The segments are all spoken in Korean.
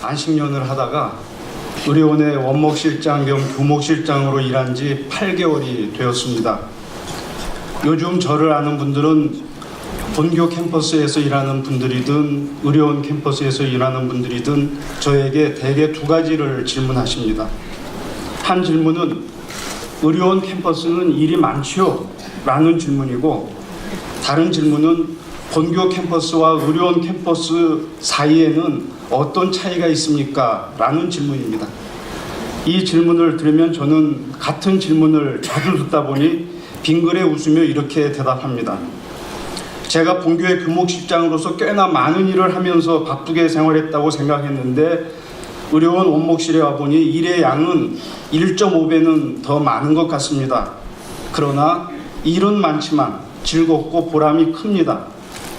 안식년을 하다가 의료원의 원목실장 겸 교목실장으로 일한 지 8개월이 되었습니다. 요즘 저를 아는 분들은 본교 캠퍼스에서 일하는 분들이든 의료원 캠퍼스에서 일하는 분들이든 저에게 대개 두 가지를 질문하십니다. 한 질문은 의료원 캠퍼스는 일이 많지요? 라는 질문이고, 다른 질문은 본교 캠퍼스와 의료원 캠퍼스 사이에는 어떤 차이가 있습니까? 라는 질문입니다. 이 질문을 들으면 저는 같은 질문을 자주 듣다 보니 빙그레 웃으며 이렇게 대답합니다. 제가 본교의 교목실장으로서 꽤나 많은 일을 하면서 바쁘게 생활했다고 생각했는데 의료원 원목실에 와보니 일의 양은 1.5배는 더 많은 것 같습니다. 그러나 일은 많지만 즐겁고 보람이 큽니다.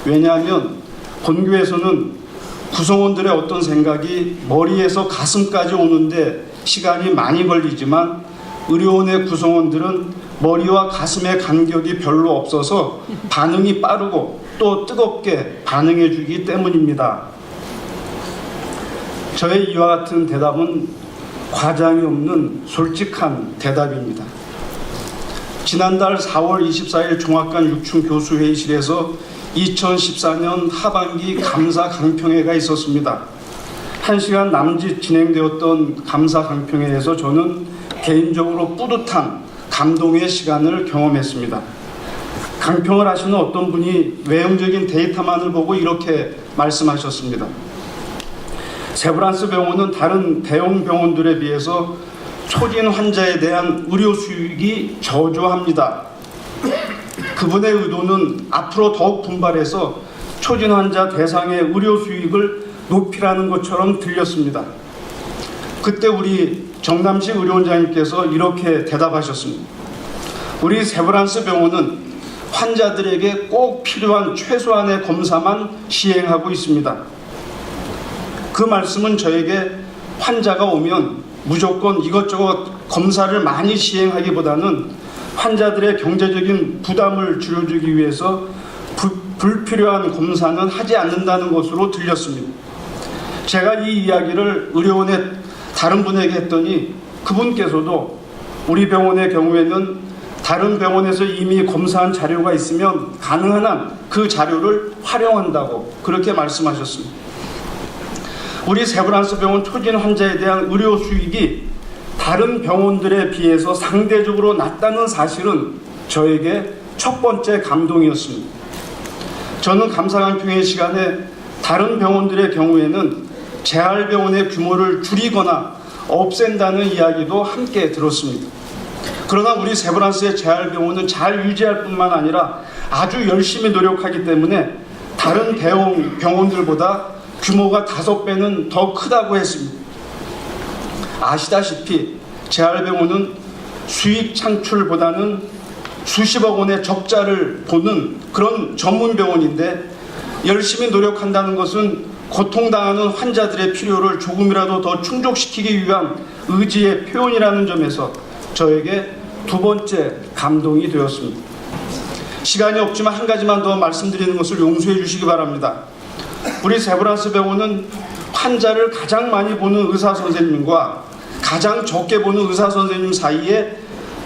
왜냐하면 본교에서는 구성원들의 어떤 생각이 머리에서 가슴까지 오는데 시간이 많이 걸리지만 의료원의 구성원들은 머리와 가슴의 간격이 별로 없어서 반응이 빠르고 또 뜨겁게 반응해 주기 때문입니다. 저의 이와 같은 대답은 과장이 없는 솔직한 대답입니다. 지난달 4월 24일 종합관 6층 교수회의실에서 2014년 하반기 감사 강평회가 있었습니다. 1시간 남짓 진행되었던 감사 강평회에서 저는 개인적으로 뿌듯한 감동의 시간을 경험했습니다. 강평을 하시는 어떤 분이 외형적인 데이터만을 보고 이렇게 말씀하셨습니다. 세브란스 병원은 다른 대형 병원들에 비해서 초진 환자에 대한 의료 수익이 저조합니다. 그분의 의도는 앞으로 더욱 분발해서 초진 환자 대상의 의료 수익을 높이라는 것처럼 들렸습니다. 그때 우리 정남식 의료원장님께서 이렇게 대답하셨습니다. 우리 세브란스 병원은 환자들에게 꼭 필요한 최소한의 검사만 시행하고 있습니다. 그 말씀은 저에게 환자가 오면 무조건 이것저것 검사를 많이 시행하기보다는 환자들의 경제적인 부담을 줄여주기 위해서 불필요한 검사는 하지 않는다는 것으로 들렸습니다. 제가 이 이야기를 의료원의 다른 분에게 했더니 그분께서도 우리 병원의 경우에는 다른 병원에서 이미 검사한 자료가 있으면 가능한 한 그 자료를 활용한다고 그렇게 말씀하셨습니다. 우리 세브란스 병원 초진 환자에 대한 의료 수익이 다른 병원들에 비해서 상대적으로 낮다는 사실은 저에게 첫 번째 감동이었습니다. 저는 감사강평회 시간에 다른 병원들의 경우에는 재활병원의 규모를 줄이거나 없앤다는 이야기도 함께 들었습니다. 그러나 우리 세브란스의 재활병원은 잘 유지할 뿐만 아니라 아주 열심히 노력하기 때문에 다른 대형 병원들보다 규모가 5배는 더 크다고 했습니다. 아시다시피 재활병원은 수익 창출보다는 수십억 원의 적자를 보는 그런 전문 병원인데 열심히 노력한다는 것은 고통당하는 환자들의 필요를 조금이라도 더 충족시키기 위한 의지의 표현이라는 점에서 저에게 두 번째 감동이 되었습니다. 시간이 없지만 한 가지만 더 말씀드리는 것을 용서해 주시기 바랍니다. 우리 세브란스 병원은 환자를 가장 많이 보는 의사 선생님과 가장 적게 보는 의사 선생님 사이에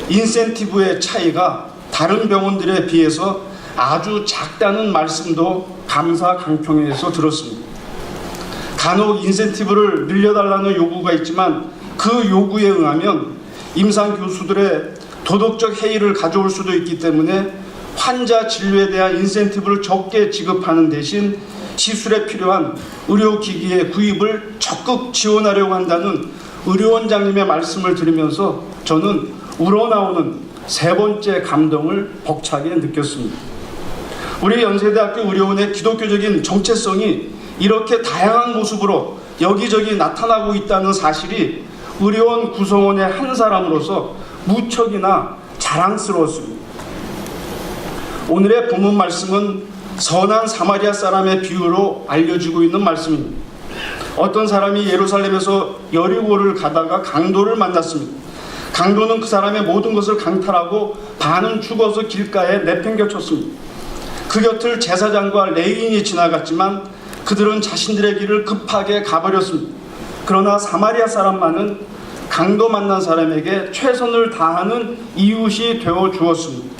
인센티브의 차이가 다른 병원들에 비해서 아주 작다는 말씀도 감사 강평회에서 들었습니다. 간혹 인센티브를 늘려달라는 요구가 있지만 그 요구에 응하면 임상 교수들의 도덕적 해이를 가져올 수도 있기 때문에 환자 진료에 대한 인센티브를 적게 지급하는 대신 시술에 필요한 의료기기의 구입을 적극 지원하려고 한다는 의료원장님의 말씀을 들으면서 저는 우러나오는 세 번째 감동을 벅차게 느꼈습니다. 우리 연세대학교 의료원의 기독교적인 정체성이 이렇게 다양한 모습으로 여기저기 나타나고 있다는 사실이 의료원 구성원의 한 사람으로서 무척이나 자랑스러웠습니다. 오늘의 본문 말씀은 선한 사마리아 사람의 비유로 알려지고 있는 말씀입니다. 어떤 사람이 예루살렘에서 여리고를 가다가 강도를 만났습니다. 강도는 그 사람의 모든 것을 강탈하고 반은 죽어서 길가에 내팽겨쳤습니다. 그 곁을 제사장과 레위인이 지나갔지만 그들은 자신들의 길을 급하게 가버렸습니다. 그러나 사마리아 사람만은 강도 만난 사람에게 최선을 다하는 이웃이 되어 주었습니다.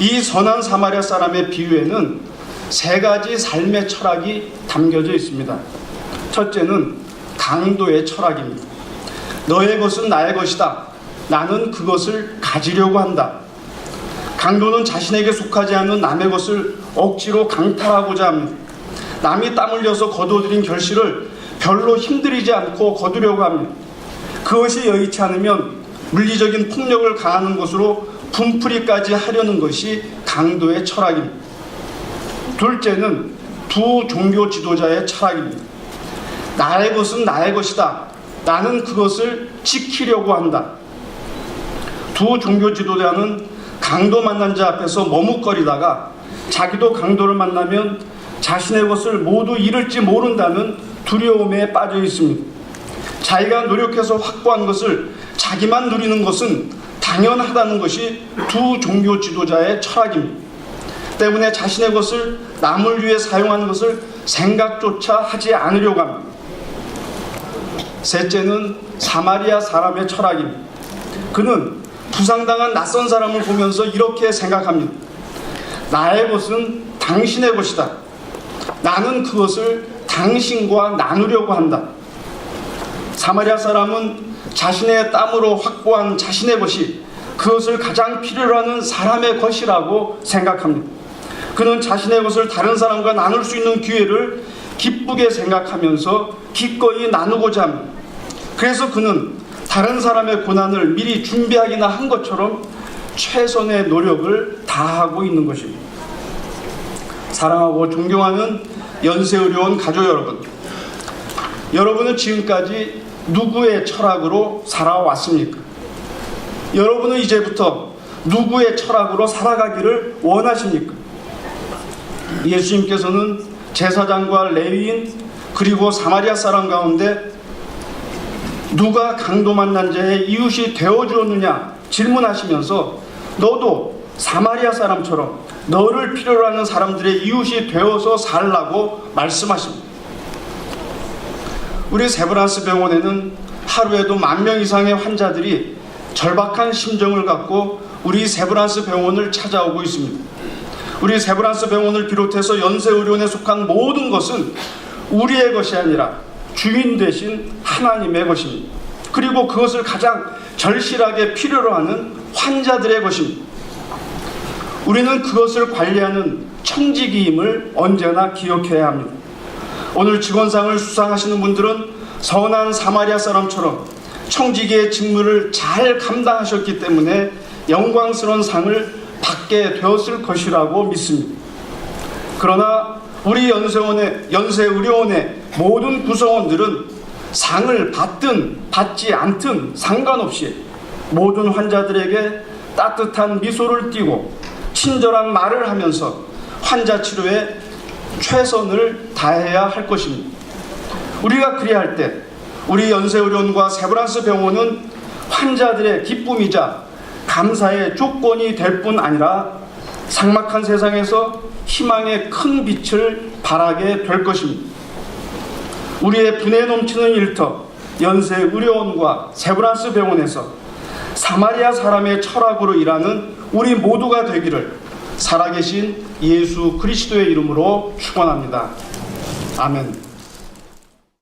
이 선한 사마리아 사람의 비유에는 세 가지 삶의 철학이 담겨져 있습니다. 첫째는 강도의 철학입니다. 너의 것은 나의 것이다. 나는 그것을 가지려고 한다. 강도는 자신에게 속하지 않는 남의 것을 억지로 강탈하고자 합니다. 남이 땀 흘려서 거둬들인 결실을 별로 힘들이지 않고 거두려고 합니다. 그것이 여의치 않으면 물리적인 폭력을 가하는 것으로 분풀이까지 하려는 것이 강도의 철학입니다. 둘째는 두 종교 지도자의 철학입니다. 나의 것은 나의 것이다. 나는 그것을 지키려고 한다. 두 종교 지도자는 강도 만난 자 앞에서 머뭇거리다가 자기도 강도를 만나면 자신의 것을 모두 잃을지 모른다는 두려움에 빠져 있습니다. 자기가 노력해서 확보한 것을 자기만 누리는 것은 당연하다는 것이 두 종교 지도자의 철학입니다. 때문에 자신의 것을 남을 위해 사용하는 것을 생각조차 하지 않으려고 합니다. 셋째는 사마리아 사람의 철학입니다. 그는 부상당한 낯선 사람을 보면서 이렇게 생각합니다. 나의 것은 당신의 것이다. 나는 그것을 당신과 나누려고 한다. 사마리아 사람은 자신의 땀으로 확보한 자신의 것이 그것을 가장 필요로 하는 사람의 것이라고 생각합니다. 그는 자신의 것을 다른 사람과 나눌 수 있는 기회를 기쁘게 생각하면서 기꺼이 나누고자 합니다. 그래서 그는 다른 사람의 고난을 미리 준비하기나 한 것처럼 최선의 노력을 다하고 있는 것입니다. 사랑하고 존경하는 연세의료원 가족 여러분, 여러분은 지금까지 누구의 철학으로 살아왔습니까? 여러분은 이제부터 누구의 철학으로 살아가기를 원하십니까? 예수님께서는 제사장과 레위인 그리고 사마리아 사람 가운데 누가 강도 만난 자의 이웃이 되어주었느냐 질문하시면서 너도 사마리아 사람처럼 너를 필요로 하는 사람들의 이웃이 되어서 살라고 말씀하십니다. 우리 세브란스 병원에는 하루에도 10,000명 이상의 환자들이 절박한 심정을 갖고 우리 세브란스 병원을 찾아오고 있습니다. 우리 세브란스 병원을 비롯해서 연세의료원에 속한 모든 것은 우리의 것이 아니라 주인 되신 하나님의 것입니다. 그리고 그것을 가장 절실하게 필요로 하는 환자들의 것입니다. 우리는 그것을 관리하는 청지기임을 언제나 기억해야 합니다. 오늘 직원상을 수상하시는 분들은 선한 사마리아 사람처럼 청지기의 직무를 잘 감당하셨기 때문에 영광스러운 상을 받게 되었을 것이라고 믿습니다. 그러나 우리 연세의료원의 모든 구성원들은 상을 받든 받지 않든 상관없이 모든 환자들에게 따뜻한 미소를 띠고 친절한 말을 하면서 환자 치료에 최선을 다해야 할 것입니다. 우리가 그리할 때 우리 연세의료원과 세브란스 병원은 환자들의 기쁨이자 감사의 조건이 될 뿐 아니라 삭막한 세상에서 희망의 큰 빛을 발하게 될 것입니다. 우리의 분에 넘치는 일터 연세의료원과 세브란스 병원에서 사마리아 사람의 철학으로 일하는 우리 모두가 되기를 살아계신 예수 그리스도의 이름으로 축원합니다. 아멘.